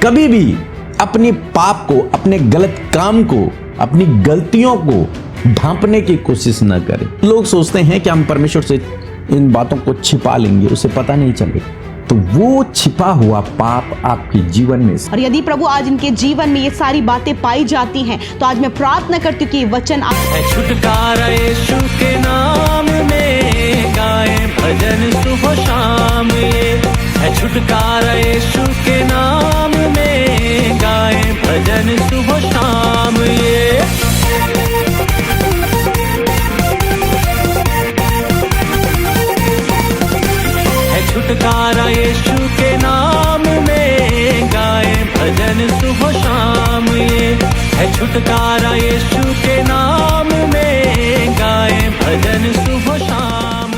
कभी भी अपने पाप को, अपने गलत काम को, अपनी गलतियों को ढांपने की कोशिश न करें। लोग सोचते हैं कि हम परमेश्वर से इन बातों को छिपा लेंगे, उसे पता नहीं चलेगा। तो वो छिपा हुआ पाप आपके जीवन में, और यदि प्रभु आज इनके जीवन में ये सारी बातें पाई जाती हैं, तो आज मैं प्रार्थना करती हूँ कि वचन है छुटकारा यीशु के नाम में, गाए भजन सुबह शाम। ये है छुटकारा यीशु के नाम में, गाए भजन सुबह शाम। ये है छुटकारा यीशु के नाम में, गाए भजन सुबह शाम। ये है छुटकारा यीशु के नाम में, गाए भजन सुबह शाम।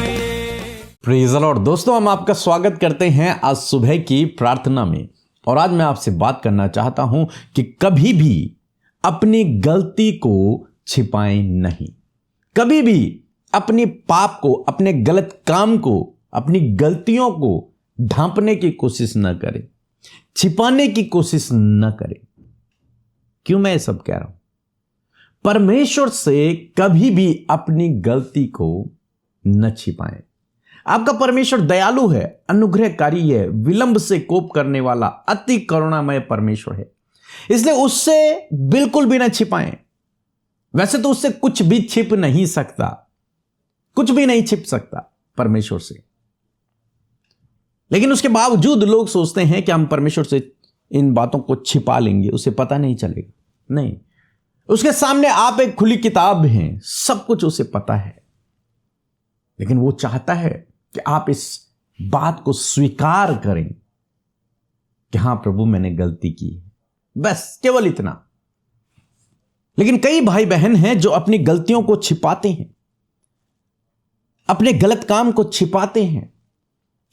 Praise the Lord. दोस्तों, हम आपका स्वागत करते हैं आज सुबह की प्रार्थना में। और आज मैं आपसे बात करना चाहता हूं कि कभी भी अपनी गलती को छिपाएं नहीं। कभी भी अपने पाप को, अपने गलत काम को, अपनी गलतियों को ढांपने की कोशिश न करें, छिपाने की कोशिश न करें। क्यों मैं ये सब कह रहा हूं? परमेश्वर से कभी भी अपनी गलती को न छिपाएं। आपका परमेश्वर दयालु है, अनुग्रहकारी है, विलंब से कोप करने वाला, अति करुणामय परमेश्वर है। इसलिए उससे बिल्कुल भी न छिपाएं। वैसे तो उससे कुछ भी छिप नहीं सकता, कुछ भी नहीं छिप सकता परमेश्वर से। लेकिन उसके बावजूद लोग सोचते हैं कि हम परमेश्वर से इन बातों को छिपा लेंगे, उसे पता नहीं चलेगा। नहीं, उसके सामने आप एक खुली किताब हैं, सब कुछ उसे पता है। लेकिन वो चाहता है कि आप इस बात को स्वीकार करें कि हां प्रभु, मैंने गलती की है, बस केवल इतना। लेकिन कई भाई बहन हैं जो अपनी गलतियों को छिपाते हैं, अपने गलत काम को छिपाते हैं,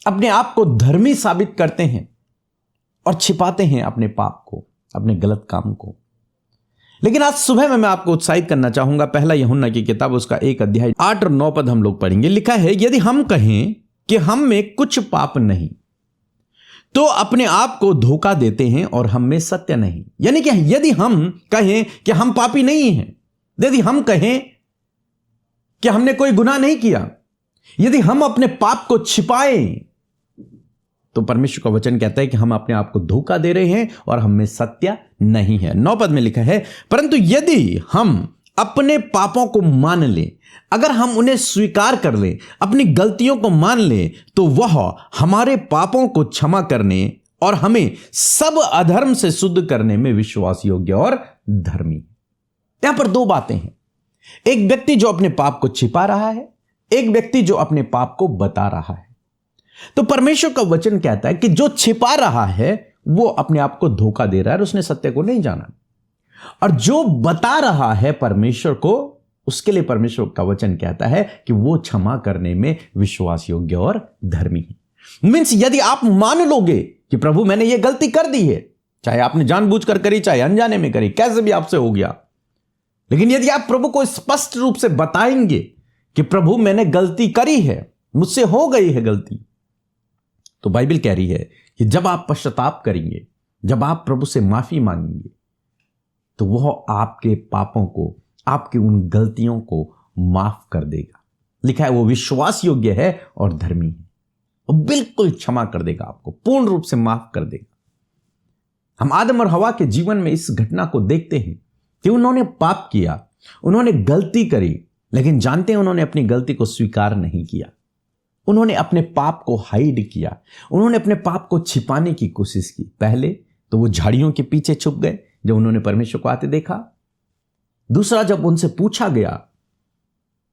अपने आप को धर्मी साबित करते हैं और छिपाते हैं अपने पाप को, अपने गलत काम को। लेकिन आज सुबह में मैं आपको उत्साहित करना चाहूंगा। पहला यूहन्ना की किताब, उसका 1 अध्याय 8 और 9 पद हम लोग पढ़ेंगे। लिखा है, यदि हम कहें कि हम में कुछ पाप नहीं तो अपने आप को धोखा देते हैं और हम में सत्य नहीं। यानी कि यदि हम कहें कि हम पापी नहीं हैं, यदि हम कहें कि हमने कोई गुनाह नहीं किया, यदि हम अपने पाप को छिपाएं, तो परमेश्वर का वचन कहता है कि हम अपने आप को धोखा दे रहे हैं और हम में सत्य नहीं है। 9 पद में लिखा है, परंतु यदि हम अपने पापों को मान लें, अगर हम उन्हें स्वीकार कर लें, अपनी गलतियों को मान लें, तो वह हमारे पापों को क्षमा करने और हमें सब अधर्म से शुद्ध करने में विश्वास योग्य और धर्मी। यहां पर दो बातें हैं। एक व्यक्ति जो अपने पाप को छिपा रहा है, एक व्यक्ति जो अपने पाप को बता रहा है। तो परमेश्वर का वचन कहता है कि जो छिपा रहा है वो अपने आप को धोखा दे रहा है, उसने सत्य को नहीं जाना। और जो बता रहा है परमेश्वर को, उसके लिए परमेश्वर का वचन कहता है कि वो क्षमा करने में विश्वास योग्य और धर्मी है। मींस यदि आप मान लोगे कि प्रभु, मैंने ये गलती कर दी है, चाहे आपने जानबूझकर करी, चाहे अनजाने में करी, कैसे भी आपसे हो गया, लेकिन यदि आप प्रभु को स्पष्ट रूप से बताएंगे कि प्रभु, मैंने गलती करी है, मुझसे हो गई है गलती, तो बाइबल कह रही है कि जब आप पश्चाताप करेंगे, जब आप प्रभु से माफी मांगेंगे, तो वह आपके पापों को, आपकी उन गलतियों को माफ कर देगा। लिखा है, वो विश्वास योग्य है और धर्मी है, वो बिल्कुल क्षमा कर देगा, आपको पूर्ण रूप से माफ कर देगा। हम आदम और हवा के जीवन में इस घटना को देखते हैं कि उन्होंने पाप किया, उन्होंने गलती करी, लेकिन जानते हैं उन्होंने अपनी गलती को स्वीकार नहीं किया। उन्होंने अपने पाप को हाइड किया, उन्होंने अपने पाप को छिपाने की कोशिश की। पहले तो वो झाड़ियों के पीछे छुप गए जब उन्होंने परमेश्वर को आते देखा। दूसरा, जब उनसे पूछा गया,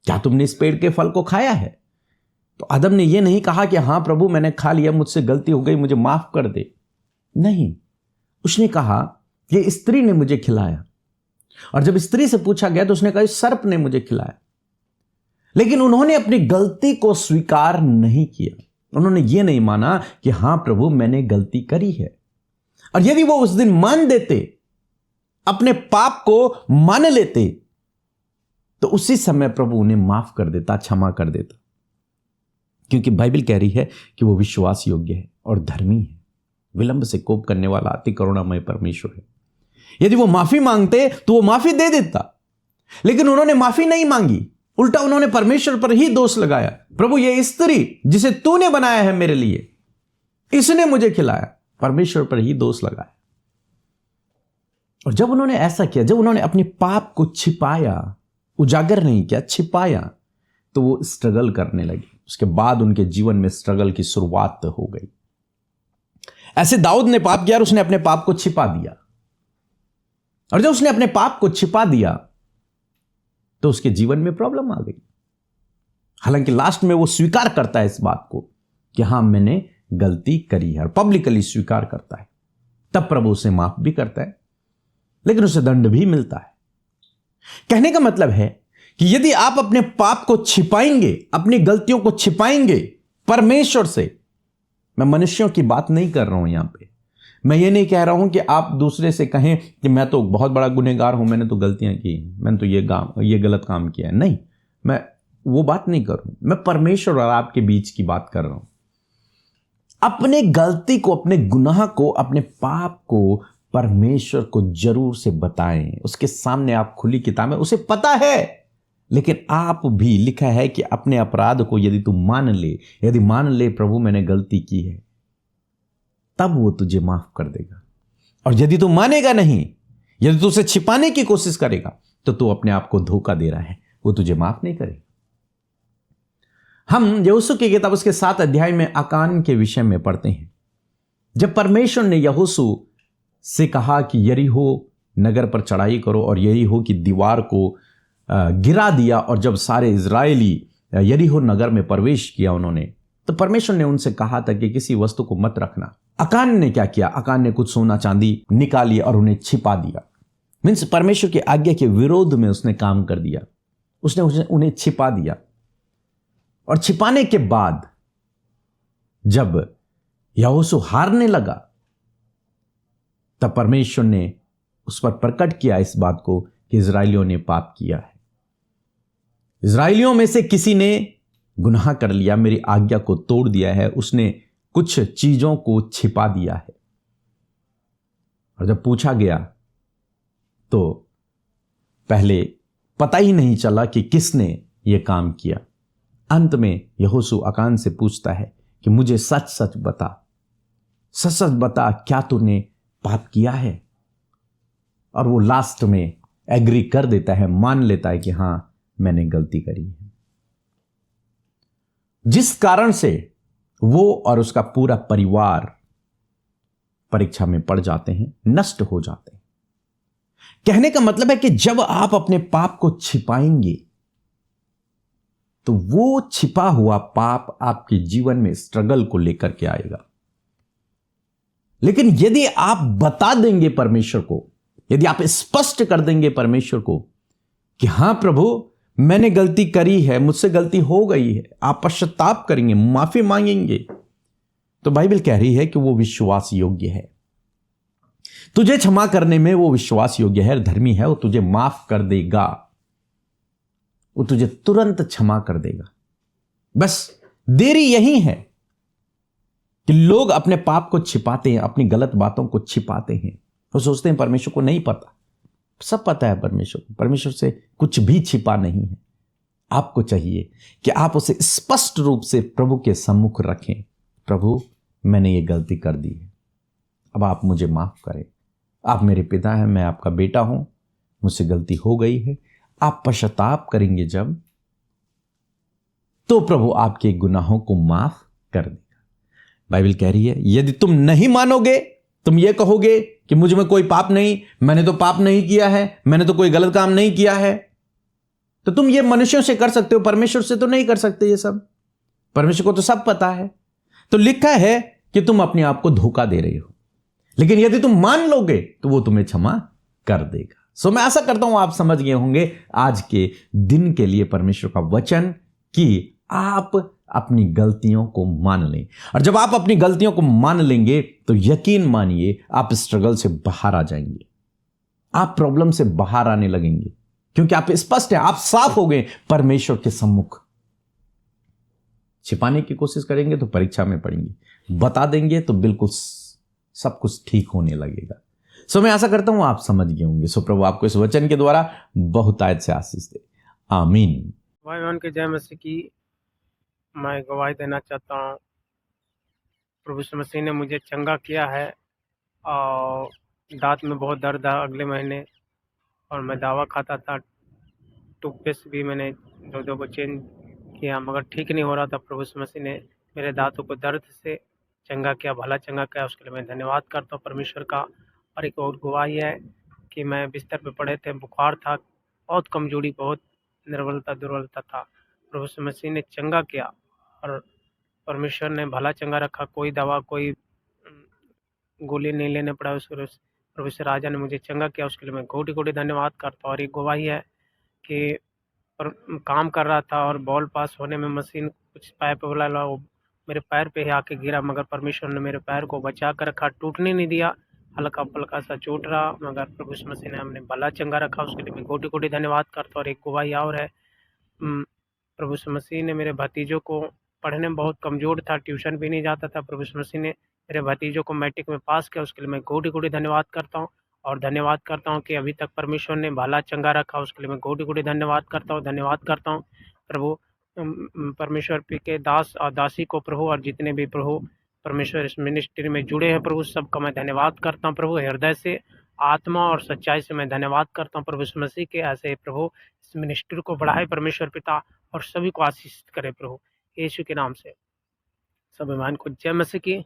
क्या तुमने इस पेड़ के फल को खाया है, तो आदम ने यह नहीं कहा कि हां प्रभु, मैंने खा लिया, मुझसे गलती हो गई, मुझे माफ कर दे। नहीं, उसने कहा कि स्त्री ने मुझे खिलाया। और जब स्त्री से पूछा गया तो उसने कहा सर्प ने मुझे खिलाया। लेकिन उन्होंने अपनी गलती को स्वीकार नहीं किया। उन्होंने यह नहीं माना कि हां प्रभु, मैंने गलती करी है। और यदि वो उस दिन मान देते, अपने पाप को मान लेते, तो उसी समय प्रभु उन्हें माफ कर देता, क्षमा कर देता। क्योंकि बाइबल कह रही है कि वो विश्वास योग्य है और धर्मी है। विलंब से कोप करने वाला अति करुणामय परमेश्वर है। यदि वो माफी मांगते तो वो माफी दे देता, लेकिन उन्होंने माफी नहीं मांगी, उल्टा उन्होंने परमेश्वर पर ही दोष लगाया। प्रभु, ये स्त्री जिसे तूने बनाया है मेरे लिए, इसने मुझे खिलाया। परमेश्वर पर ही दोष लगाया। और जब उन्होंने ऐसा किया, जब उन्होंने अपने पाप को छिपाया, उजागर नहीं किया, छिपाया, तो वो स्ट्रगल करने लगे। उसके बाद उनके जीवन में स्ट्रगल की शुरुआत हो गई। ऐसे दाऊद ने पाप किया और उसने अपने पाप को छिपा दिया। और जब उसने अपने पाप को छिपा दिया तो उसके जीवन में प्रॉब्लम आ गई। हालांकि लास्ट में वो स्वीकार करता है इस बात को कि हां, मैंने गलती करी है, और पब्लिकली स्वीकार करता है। तब प्रभु उसे माफ भी करता है, लेकिन उसे दंड भी मिलता है। कहने का मतलब है कि यदि आप अपने पाप को छिपाएंगे, अपनी गलतियों को छिपाएंगे परमेश्वर से, मैं मनुष्यों की बात नहीं कर रहा हूं यहां पे, मैं ये नहीं कह रहा हूं कि आप दूसरे से कहें कि मैं तो बहुत बड़ा गुनहगार हूं, मैंने तो गलतियां की, मैंने तो ये गलत काम किया है। नहीं, मैं वो बात नहीं कर रहा हूं। मैं परमेश्वर और आपके बीच की बात कर रहा हूं। अपने गलती को, अपने गुनाह को, अपने पाप को परमेश्वर को जरूर से बताएं। उसके सामने आप खुली किताब है, उसे पता है, लेकिन आप भी, लिखा है कि अपने अपराध को यदि तू मान ले, यदि मान ले प्रभु मैंने गलती की है, तब वो तुझे माफ कर देगा। और यदि तू मानेगा नहीं, यदि तू उसे छिपाने की कोशिश करेगा, तो तू अपने आप को धोखा दे रहा है, वो तुझे माफ नहीं करेगा। हम यहोशू की किताब उसके 7 अध्याय में आकान के विषय में पढ़ते हैं। जब परमेश्वर ने यहोशू से कहा कि यरीहो नगर पर चढ़ाई करो, और यरीहो की दीवार को गिरा दिया, और जब सारे इजरायली यरीहो नगर में प्रवेश किया उन्होंने, तो परमेश्वर ने उनसे कहा था कि किसी वस्तु को मत रखना। आकान ने क्या किया? आकान ने कुछ सोना चांदी निकाली और उन्हें छिपा दिया। मीन्स परमेश्वर की आज्ञा के विरोध में उसने काम कर दिया, उसने उन्हें छिपा दिया। और छिपाने के बाद जब यहोशू हारने लगा, तब परमेश्वर ने उस पर प्रकट किया इस बात को कि इजरायलियों ने पाप किया है, इजरायलियों में से किसी ने गुनाह कर लिया, मेरी आज्ञा को तोड़ दिया है, उसने कुछ चीजों को छिपा दिया है। और जब पूछा गया तो पहले पता ही नहीं चला कि किसने यह काम किया। अंत में यहोशू आकान से पूछता है कि मुझे सच सच बता, सच सच बता, क्या तूने पाप किया है? और वो लास्ट में एग्री कर देता है, मान लेता है कि हां, मैंने गलती करी है। जिस कारण से वो और उसका पूरा परिवार परीक्षा में पड़ जाते हैं, नष्ट हो जाते हैं। कहने का मतलब है कि जब आप अपने पाप को छिपाएंगे, तो वो छिपा हुआ पाप आपके जीवन में स्ट्रगल को लेकर के आएगा। लेकिन यदि आप बता देंगे परमेश्वर को, यदि आप स्पष्ट कर देंगे परमेश्वर को कि हां प्रभु, मैंने गलती करी है, मुझसे गलती हो गई है, आप पश्चाताप करेंगे, माफी मांगेंगे, तो बाइबल कह रही है कि वो विश्वास योग्य है। तुझे क्षमा करने में वो विश्वास योग्य है, धर्मी है, वो तुझे माफ कर देगा, वो तुझे तुरंत क्षमा कर देगा। बस देरी यही है कि लोग अपने पाप को छिपाते हैं, अपनी गलत बातों को छिपाते हैं। वो सोचते हैं परमेश्वर को नहीं पता। सब पता है परमेश्वर को, परमेश्वर से कुछ भी छिपा नहीं है। आपको चाहिए कि आप उसे स्पष्ट रूप से प्रभु के सम्मुख रखें। प्रभु, मैंने ये गलती कर दी है, अब आप मुझे माफ करें। आप मेरे पिता हैं, मैं आपका बेटा हूं, मुझसे गलती हो गई है। आप पश्चाताप करेंगे जब, तो प्रभु आपके गुनाहों को माफ कर देगा। बाइबल कह रही है यदि तुम नहीं मानोगे, तुम ये कहोगे कि मुझ में कोई पाप नहीं, मैंने तो पाप नहीं किया है, मैंने तो कोई गलत काम नहीं किया है, तो तुम ये मनुष्यों से कर सकते हो, परमेश्वर से तो नहीं कर सकते ये सब। परमेश्वर को तो सब पता है। तो लिखा है कि तुम अपने आप को धोखा दे रहे हो, लेकिन यदि तुम मान लोगे तो वो तुम्हें क्षमा कर देगा। सो मैं आशा करता हूं आप समझ गए होंगे आज के दिन के लिए परमेश्वर का वचन कि आप अपनी गलतियों को मान लें। और जब आप अपनी गलतियों को मान लेंगे तो यकीन मानिए आप स्ट्रगल से बाहर आ जाएंगे, आप प्रॉब्लम से बाहर आने लगेंगे, क्योंकि आप स्पष्ट हैं, आप साफ हो गए परमेश्वर के सम्मुख। छिपाने की कोशिश करेंगे तो परीक्षा में पड़ेंगे, बता देंगे तो बिल्कुल सब कुछ ठीक होने लगेगा। सो मैं आशा करता हूं आप समझ गए होंगे। सो प्रभु आपको इस वचन के द्वारा बहुतायत से आशीष दे। आमीन। भाई बहन के जय मसीह की मैं गवाही देना चाहता हूँ। प्रभु यीशु मसीह ने मुझे चंगा किया है और दांत में बहुत दर्द था अगले महीने, और मैं दवा खाता था। टूथपेस्ट भी मैंने दो को चेंज किया मगर ठीक नहीं हो रहा था। प्रभु यीशु मसीह ने मेरे दांतों को दर्द से चंगा किया, भला चंगा किया। उसके लिए मैं धन्यवाद करता हूँ परमेश्वर का। और एक और गवाही है कि मैं बिस्तर पे पड़े थे, बुखार था, बहुत कमजोरी, बहुत दुर्बलता था। प्रभु यीशु मसीह ने चंगा किया और परमेश्वर ने भला चंगा रखा। कोई दवा, कोई गोली नहीं लेने पड़ा। प्रभु यीशु राजा ने मुझे चंगा किया, उसके लिए मैं कोटि कोटि धन्यवाद करता हूँ। और एक गवाही है कि काम कर रहा था और बॉल पास होने में मशीन कुछ पाइप वाला वो मेरे पैर पे ही आके गिरा, मगर परमेश्वर ने मेरे पैर को बचा कर रखा, टूटने नहीं दिया। हल्का फल्का सा चोट रहा मगर प्रभु यीशु मसीह ने हमने भला चंगा रखा, उसके लिए मैं कोटि कोटि धन्यवाद करता हूँ। और एक गवाही और है, प्रभु यीशु मसीह ने मेरे भतीजों को, पढ़ने में बहुत कमज़ोर था, ट्यूशन भी नहीं जाता था, प्रभु यीशु मसीह ने मेरे भतीजों को मैट्रिक में पास किया, उसके लिए मैं कोटि कोटि धन्यवाद करता हूँ। और धन्यवाद करता हूँ कि अभी तक परमेश्वर ने भला चंगा रखा, उसके लिए मैं कोटि कोटि धन्यवाद करता हूँ। प्रभु परमेश्वर पी के दास और दासी को प्रभु, और जितने भी प्रभु परमेश्वर इस मिनिस्ट्री में जुड़े हैं प्रभु, सबका मैं धन्यवाद करता हूँ प्रभु। हृदय से, आत्मा और सच्चाई से मैं धन्यवाद करता हूँ प्रभु यीशु मसीह के। ऐसे प्रभु इस मिनिस्ट्री को बढ़ाए परमेश्वर पिता, और सभी को आशीष करे प्रभु यीशु के नाम से। सब ईमान को जय मसीह की।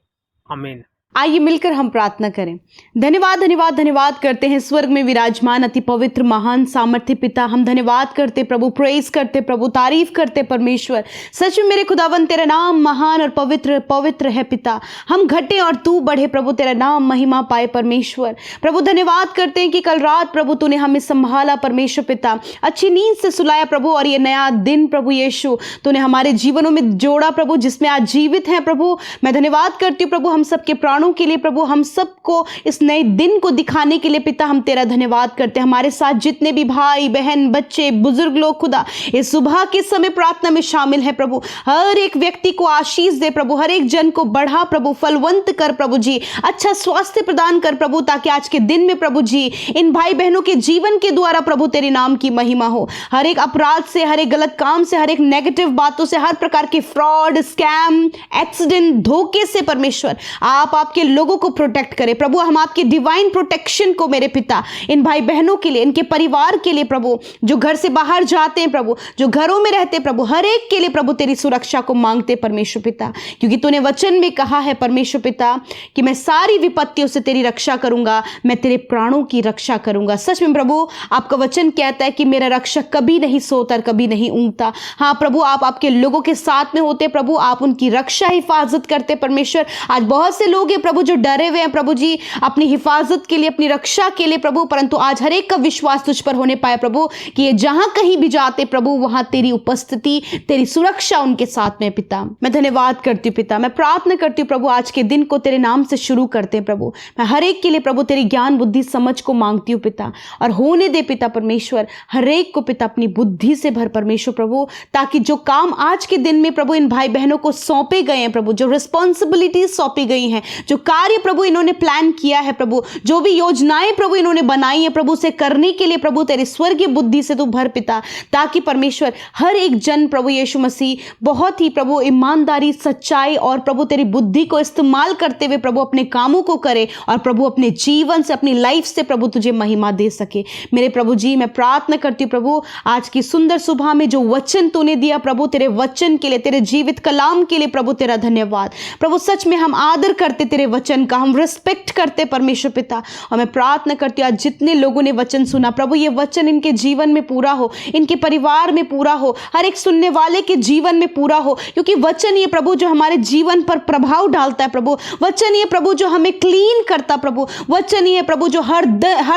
आमीन। आइए मिलकर हम प्रार्थना करें। धन्यवाद धन्यवाद धन्यवाद करते हैं स्वर्ग में विराजमान अति पवित्र महान सामर्थ्य पिता। हम धन्यवाद करते प्रभु, प्रेज करते प्रभु, तारीफ करते परमेश्वर। सच में मेरे खुदावन तेरा नाम महान और पवित्र पवित्र है पिता। हम घटे और तू बढ़े प्रभु, तेरा नाम महिमा पाए परमेश्वर। प्रभु धन्यवाद करते हैं कि कल रात प्रभु तूने हमें संभाला परमेश्वर पिता, अच्छी नींद से सुलाया प्रभु, और ये नया दिन प्रभु यीशु तूने हमारे जीवनों में जोड़ा प्रभु, जिसमें आज जीवित हैं प्रभु। मैं धन्यवाद करती हूँ प्रभु हम सबके प्राणों के लिए प्रभु, हम सबको इस नए दिन को दिखाने के लिए पिता हम तेरा धन्यवाद करते हैं। हमारे साथ जितने भी भाई बहन बच्चे बुजुर्ग लोग खुदा इस सुबह के समय प्रार्थना में शामिल है प्रभु, हर एक व्यक्ति को आशीष दे प्रभु, हर एक जन को बढ़ा प्रभु, फलवंत कर प्रभु जी, अच्छा स्वास्थ्य प्रदान कर प्रभु, ताकि आज के दिन में प्रभु जी इन भाई बहनों के जीवन के द्वारा प्रभु तेरे नाम की महिमा हो। हर एक अपराध से, हर एक गलत काम से, हर एक नेगेटिव बातों से, हर प्रकार के फ्रॉड, स्कैम, एक्सीडेंट, धोखे से परमेश्वर आप आपके लोगों को प्रोटेक्ट करें प्रभु। हम आपकी डिवाइन प्रोटेक्शन को मेरे पिता इन भाई बहनों के लिए, इनके परिवार के लिए प्रभु, जो घर से बाहर जाते हैं प्रभु, जो घरों में रहते प्रभु, हर एक के लिए प्रभु तेरी सुरक्षा को मांगते परमेश्वर पिता, क्योंकि तूने वचन में कहा है परमेश्वर पिता कि मैं सारी विपत्तियों से तेरी रक्षा करूंगा, मैं तेरे प्राणों की रक्षा करूंगा। सच में प्रभु आपका वचन कहता है कि मेरा रक्षक कभी नहीं सोता, कभी नहीं ऊँगता। हाँ प्रभु, आप आपके लोगों के साथ में होते प्रभु, आप उनकी रक्षा हिफाजत करते परमेश्वर। आज बहुत से लोग हैं प्रभु जो डरे हुए हैं प्रभु जी अपनी हिफाजत के लिए, अपनी रक्षा के लिए प्रभु, परंतु आज हर एक का विश्वास तुझ पर होने पाए प्रभु कि ये जहां कहीं भी जाते प्रभु वहां तेरी उपस्थिति, तेरी सुरक्षा उनके साथ में पिता। मैं धन्यवाद करती हूँ पिता, मैं प्रार्थना करती हूँ प्रभु आज के दिन को तेरे नाम से शुरू करते हैं प्रभु। मैं हर एक के लिए प्रभु तेरी ज्ञान बुद्धि समझ को मांगती हूँ पिता, और होने दे पिता परमेश्वर हर एक को पिता अपनी बुद्धि से भर परमेश्वर प्रभु, ताकि जो काम आज के दिन में प्रभु इन भाई बहनों को सौंपे गए हैं प्रभु, जो रिस्पॉन्सिबिलिटीज सौंपी गई हैं, जो कार्य प्रभु इन्होंने प्लान किया है प्रभु, जो भी योजनाएं प्रभु इन्होंने बनाई है प्रभु, से करने के लिए प्रभु तेरे स्वर्गीय बुद्धि से तू भर पिता, ताकि परमेश्वर हर एक जन प्रभु यीशु मसीह बहुत ही प्रभु ईमानदारी, सच्चाई और प्रभु तेरी बुद्धि को इस्तेमाल करते हुए प्रभु अपने कामों को करे, और प्रभु अपने जीवन से, अपनी लाइफ से प्रभु तुझे महिमा दे सके। मेरे प्रभु जी मैं प्रार्थना करती हूँ प्रभु आज की सुंदर सुबह में जो वचन तूने दिया प्रभु, तेरे वचन के लिए, तेरे जीवित कलाम के लिए प्रभु तेरा धन्यवाद प्रभु। सच में हम आदर करते तेरे वचन का, हम रिस्पेक्ट करते परमेश्वर पिता, और मैं प्रार्थना करती हूँ आज जितने लोगों ने वचन सुना प्रभु, ये वचन इनके जीवन में पूरा हो, इनके परिवार में पूरा हो, हर एक सुनने वाले के जीवन में पूरा हो, क्योंकि वचन ये प्रभु जो हमारे जीवन पर प्रभाव डालता है प्रभु, वचन ये प्रभु जो हमें क्लीन करता प्रभु, वचन ये प्रभु जो हर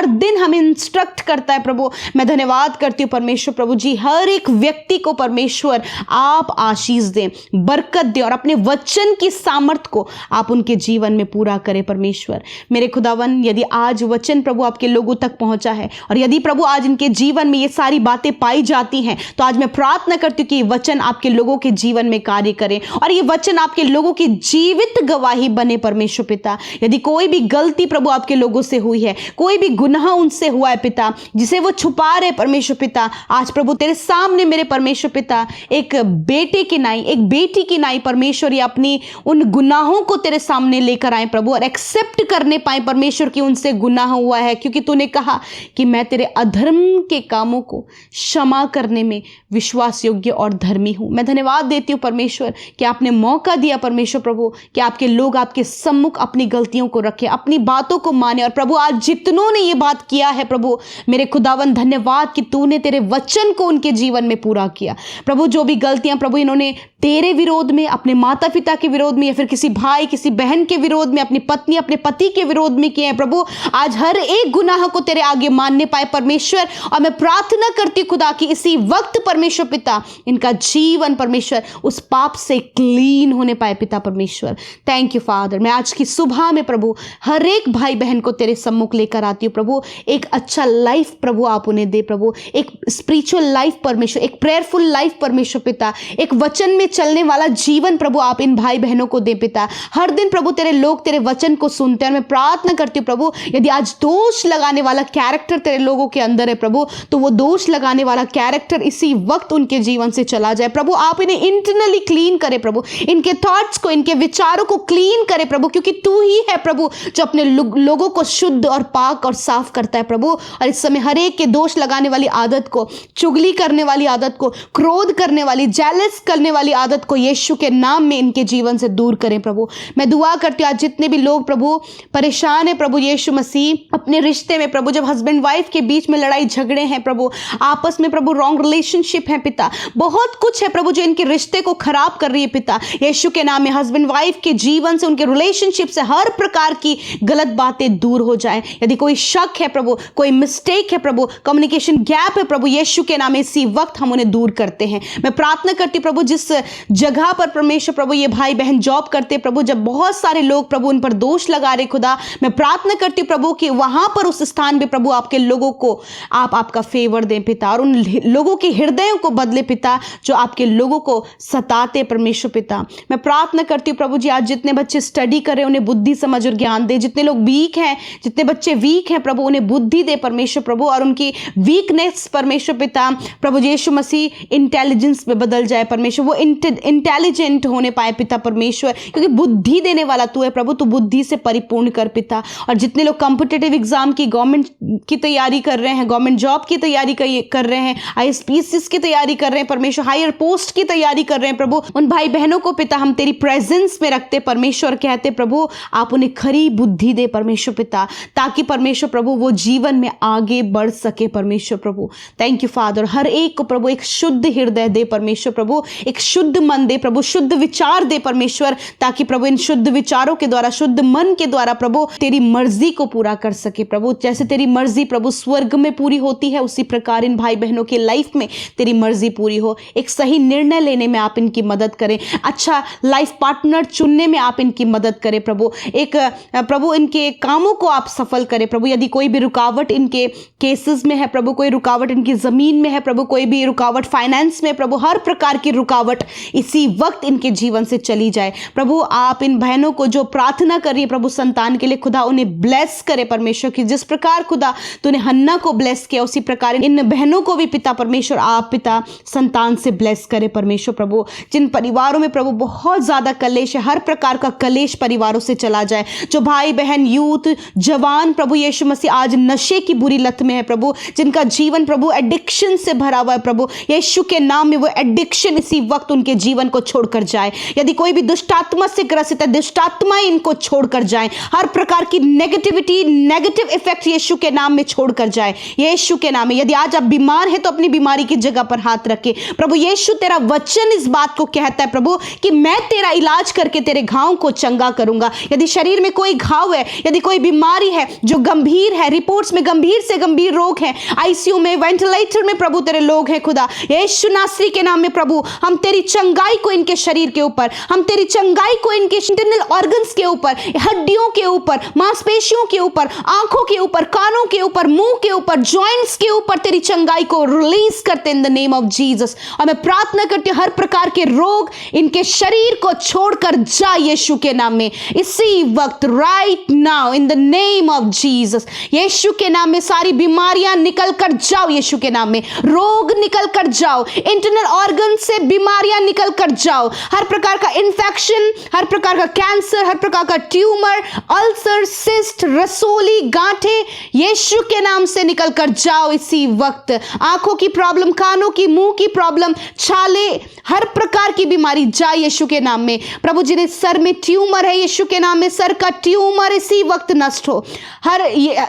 दिन हमें इंस्ट्रक्ट करता है प्रभु। मैं धन्यवाद करती हूँ परमेश्वर प्रभु जी, हर एक व्यक्ति को परमेश्वर आप आशीष दें, बरकत दें, और अपने वचन की सामर्थ को आप उनके जीवन जीवन में पूरा करे परमेश्वर। मेरे खुदावन, यदि आज वचन प्रभु आपके लोगों तक पहुंचा है और यदि प्रभु आज इनके जीवन में ये सारी बातें पाई जाती हैं, तो आज मैं प्रार्थना करती हूँ कि ये वचन आपके लोगों के जीवन में कार्य करे और ये वचन आपके लोगों की जीवित गवाही बने परमेश्वर पिता। यदि कोई भी गलती प्रभु आपके लोगों से हुई है, कोई भी गुनाह उनसे हुआ है पिता, जिसे वो छुपा रहे परमेश्वर पिता, आज प्रभु तेरे सामने मेरे परमेश्वर पिता एक बेटे की नाई, एक बेटी की नाई परमेश्वर, ये अपनी उन गुनाहों को तेरे सामने लेकर आए प्रभु और एक्सेप्ट करने पाए परमेश्वर कि उनसे गुनाह हुआ है, क्योंकि तूने कहा कि मैं तेरे अधर्म के कामों को क्षमा करने में विश्वास योग्य और धर्मी हूं। मैं धन्यवाद देती हूं परमेश्वर कि आपने मौका दिया परमेश्वर प्रभु कि आपके लोग आपके सम्मुख अपनी गलतियों को रखें, अपनी बातों को माने। और प्रभु आज जितनों ने ये बात किया है प्रभु, मेरे खुदावन धन्यवाद कि तूने तेरे वचन को उनके जीवन में पूरा किया प्रभु। जो भी गलतियां प्रभु इन्होंने तेरे विरोध में, अपने माता पिता के विरोध में या फिर किसी भाई किसी बहन के विरोध में, अपनी पत्नी अपने पति के विरोध में किए हैं प्रभु, आज हर एक गुनाह को तेरे आगे मानने पाए परमेश्वर। और मैं प्रार्थना करती हूं खुदा कि इसी वक्त परमेश्वर पिता इनका जीवन परमेश्वर उस पाप से क्लीन होने पाए पिता परमेश्वर। Thank you father. मैं आज की सुबह में प्रभु हर एक भाई बहन को तेरे सम्मुख लेकर आती हूँ प्रभु। एक अच्छा लाइफ प्रभु आप उन्हें दे प्रभु, एक स्पिरिचुअल लाइफ परमेश्वर, एक प्रेयरफुल लाइफ परमेश्वर पिता, एक वचन में चलने वाला जीवन प्रभु आप इन भाई बहनों को दे पिता। हर दिन प्रभु तेरे लोग तेरे वचन को सुनते हैं और मैं प्रार्थना करती हूँ प्रभु, यदि आज दोष लगाने वाला कैरेक्टर तेरे लोगों के अंदर है प्रभु, तो वो दोष लगाने वाला कैरेक्टर इसी वक्त उनके जीवन से चला जाए प्रभु। आप इन्हें इंटरनली क्लीन करे प्रभु, इनके थॉट्स को, इनके विचारों को क्लीन करे प्रभु, क्योंकि तू ही है प्रभु जो अपने लोगों को शुद्ध और पाक और साफ करता है प्रभु। और इस समय हर एक के दोष लगाने वाली आदत को, चुगली करने वाली आदत को, क्रोध करने वाली, जेलस करने वाली आदत को यीशु के नाम में इनके जीवन से दूर करें प्रभु। मैं दुआ करती हूँ आज जितने भी लोग प्रभु परेशान है प्रभु यीशु मसीह अपने रिश्ते में प्रभु, जब हस्बैंड वाइफ के बीच में लड़ाई झगड़े हैं प्रभु, आपस में प्रभु रॉन्ग रिलेशनशिप है पिता, बहुत कुछ है प्रभु जो इनके रिश्ते को खराब कर रही है पिता, यीशु के नाम में हस्बैंड वाइफ के जीवन से, उनके रिलेशनशिप से हर प्रकार की गलत बातें दूर हो जाए। यदि कोई शक है प्रभु, कोई मिस्टेक है प्रभु, कम्युनिकेशन गैप है प्रभु, यीशु के नाम में इसी वक्त हम उन्हें दूर करते हैं। मैं प्रार्थना करती प्रभु जिस जगह पर परमेश्वर प्रभु ये भाई बहन जॉब करते प्रभु, जब बहुत सारे लोग प्रभु उन पर दोष लगा रहे खुदा, मैं प्रार्थना करती हूँ प्रभु कि वहां पर उस स्थान पे प्रभु आपके लोगों को आप आपका फेवर दें पिता और उन लोगों के हृदयों को बदले पिता जो आपके लोगों को सताते परमेश्वर पिता। मैं प्रार्थना करती हूँ प्रभु जी आज जितने बच्चे स्टडी कर रहे हैं उन्हें बुद्धि समझ और ज्ञान दे, जितने लोग वीक हैं, जितने बच्चे वीक हैं प्रभु उन्हें बुद्धि दे परमेश्वर प्रभु, और उनकी वीकनेस परमेश्वर पिता प्रभु यीशु मसीह इंटेलिजेंस में बदल जाए परमेश्वर, वो इंटेलिजेंट होने पाए पिता परमेश्वर, क्योंकि बुद्धि देने वाला तू है प्रभु, तू बुद्धि से परिपूर्ण कर पिता। और जितने लोग कॉम्पिटिटिव एग्जाम की, गवर्नमेंट की तैयारी कर रहे हैं, गवर्नमेंट जॉब की तैयारी कर रहे हैं, ISPCs की तैयारी कर रहे हैं परमेश्वर, हायर पोस्ट की तैयारी कर रहे हैं प्रभु, उन भाई बहनों को पिता हम तेरी प्रेजेंस में रखते परमेश्वर, कहते प्रभु आप उन्हें खरी बुद्धि दे परमेश्वर पिता, ताकि परमेश्वर प्रभु वो जीवन में आगे बढ़ सके परमेश्वर प्रभु। Thank you father. हर एक को प्रभु एक शुद्ध हृदय दे परमेश्वर प्रभु, एक शुद्ध मन दे प्रभु, शुद्ध विचार दे परमेश्वर, ताकि प्रभु इन शुद्ध विचारों के द्वारा, शुद्ध मन के द्वारा प्रभु तेरी मर्जी को पूरा कर सके प्रभु। जैसे तेरी मर्जी प्रभु स्वर्ग में पूरी होती है, उसी प्रकार इन भाई बहनों की लाइफ में तेरी मर्जी पूरी हो। एक सही निर्णय लेने में आप इनकी मदद करें, अच्छा लाइफ पार्टनर चुनने में आप इनकी मदद करें प्रभु, एक प्रभु इनके कामों को आप सफल करें प्रभु। यदि कोई भी रुकावट इनके केसेस में है प्रभु, कोई रुकावट इनकी जमीन में है प्रभु, कोई भी रुकावट फाइनेंस में प्रभु, हर प्रकार की रुकावट इसी वक्त इनके जीवन से चली जाए प्रभु। आप इन बहनों को जो प्रार्थना कर रही है प्रभु संतान के लिए खुदा उन्हें ब्लेस करे परमेश्वर, की जिस प्रकार खुदा तूने हन्ना को ब्लेस किया उसी प्रकार इन बहनों को भी पिता परमेश्वर आप पिता संतान से ब्लेस करे परमेश्वर प्रभु। जिन परिवारों में प्रभु बहुत ज्यादा कलेश है, हर प्रकार का कलेश परिवारों से चला जाए। जो भाई बहन यूथ जवान प्रभु यीशु मसीह आज नशे की बुरी लत में है प्रभु, जिनका जीवन प्रभु एडिक्शन से भरा हुआ है प्रभु, यीशु के नाम में वो एडिक्शन इसी वक्त उनके जीवन को छोड़कर जाए। यदि कोई भी दुष्टात्मा से ग्रसित है, दुष्टात्मा इनको छोड़कर जाए, हर प्रकार की नेगेटिविटी, नेगेटिव इफेक्ट यीशु के नाम में छोड़कर जाए यीशु के नाम में। यदि आज आप बीमार हैं तो अपनी बीमारी की जगह पर हाथ रखे प्रभु। यीशु तेरा वचन इस बात को कहता है प्रभु कि मैं तेरा इलाज करके तेरे घाव को चंगा करूंगा। यदि शरीर में कोई घाव है, यदि कोई बीमारी है जो गंभीर है, रिपोर्ट्स में गंभीर से गंभीर रोग है, ICU में, वेंटिलेटर में प्रभु तेरे लोग हैं खुदा, यीशु नासरी के नाम में प्रभु हम तेरी चंगाई को इनके शरीर के ऊपर, हम तेरी चंगाई को इनके इंटरनल ऑर्गन्स के ऊपर, हड्डियों के ऊपर, मांसपेशियों के ऊपर, आंखों के ऊपर, कानों के ऊपर, मुंह के ऊपर, जॉइंट्स के ऊपर तेरी चंगाई को रिलीज करते इन द नेम ऑफ जीसस। और मैं प्रार्थना करती हूं हर प्रकार के रोग इनके शरीर को छोड़कर जा यीशु के नाम में, इसी वक्त, right now in the name of Jesus. यीशु के नाम में सारी बीमारियां निकल कर जाओ, यीशु के नाम में रोग निकल कर जाओ, इंटरनल ऑर्गन से बीमारियां निकल कर जाओ, हर प्रकार का इंफेक्शन, हर प्रकार का कैंसर, हर प्रकार का ट्यूमर, अल्सर, सिस्ट, रसोली, गांठे यीशु के नाम से निकल कर जाओ इसी वक्त। आंखों की प्रॉब्लम, कानों की, मुंह की प्रॉब्लम, छाले, हर प्रकार की बीमारी जाए यीशु के नाम में। प्रभु जिन्हें सर में ट्यूमर है, यीशु के नाम में सर का ट्यूमर इसी वक्त नष्ट हो, हर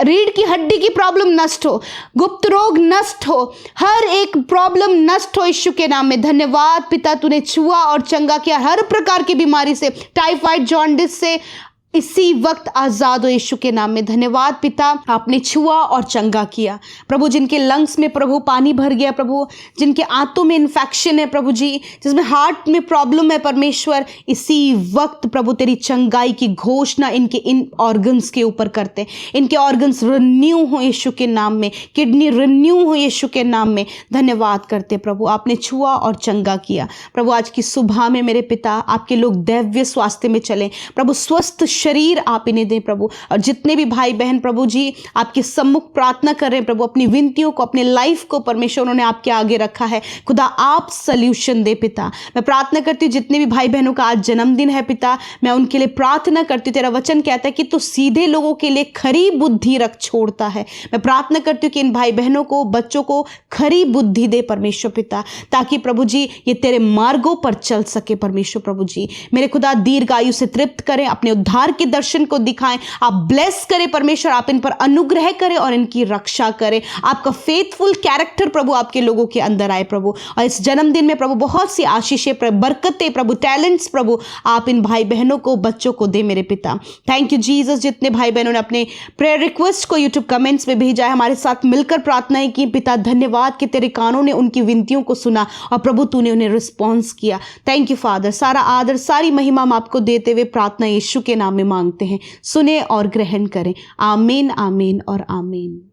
रीढ़ की हड्डी की प्रॉब्लम नष्ट हो, गुप्त रोग नष्ट हो, हर एक प्रॉब्लम नष्ट हो यीशु के नाम में। धन्यवाद पिता, तूने छुआ और चंगा किया, हर प्रकार की बीमारी से, टाइफाइड, जॉन्डिस से इसी वक्त आजाद हो यीशु के नाम में। धन्यवाद पिता, आपने छुआ और चंगा किया। प्रभु जिनके लंग्स में प्रभु पानी भर गया, प्रभु जिनके आंतों में इन्फेक्शन है, प्रभु जी जिसमें हार्ट में प्रॉब्लम है, परमेश्वर इसी वक्त प्रभु तेरी चंगाई की घोषणा इनके इन ऑर्गन्स के ऊपर करते, इनके ऑर्गन्स रिन्यू हो यीशु के नाम में, किडनी रिन्यू हो यीशु के नाम में। धन्यवाद करते प्रभु, आपने छुआ और चंगा किया। प्रभु आज की सुबह में मेरे पिता आपके लोग दैव्य स्वास्थ्य में चलें, प्रभु स्वस्थ शरीर आप इन्हें दें प्रभु। और जितने भी भाई बहन प्रभु जी आपके सम्मुख प्रार्थना कर रहे हैं प्रभु, अपनी विनतियों को, अपने लाइफ को परमेश्वर उन्होंने आपके आगे रखा है, खुदा आप सल्यूशन दे पिता। मैं प्रार्थना करती हूँ जितने भी भाई बहनों का आज जन्मदिन है पिता, मैं उनके लिए प्रार्थना करती हूँ। तेरा वचन कहता है कि तू सीधे लोगों के लिए खरी बुद्धि रख छोड़ता है। मैं प्रार्थना करती हूँ कि इन भाई बहनों को, बच्चों को खरी बुद्धि दे परमेश्वर पिता, ताकि प्रभु जी ये तेरे मार्गों पर चल सके परमेश्वर प्रभु जी। मेरे खुदा दीर्घ आयु से तृप्त करें, अपने उद्धार के दर्शन को दिखाएं, आप ब्लेस करें परमेश्वर, आप इन पर अनुग्रह करें और इनकी रक्षा करें। आपका फेथफुल कैरेक्टर प्रभु आपके लोगों के अंदर आए प्रभु। और इस जन्मदिन में प्रभु बहुत सी आशीषें, बरकतें प्रभु, टैलेंट्स प्रभु आप इन भाई बहनों को, बच्चों को दे मेरे पिता। Thank you Jesus. जितने भाई बहनों ने अपने प्रेयर रिक्वेस्ट को यूट्यूब कमेंट्स में भेजा है, हमारे साथ मिलकर प्रार्थनाएं की पिता, धन्यवाद कि तेरे कानों ने उनकी विनतियों को सुना और प्रभु तूने उन्हें रिस्पॉन्स किया। Thank you father. सारा आदर, सारी महिमा हम आपको देते हुए प्रार्थना यीशु के नाम में मांगते हैं, सुने और ग्रहण करें। आमीन, आमीन और आमीन।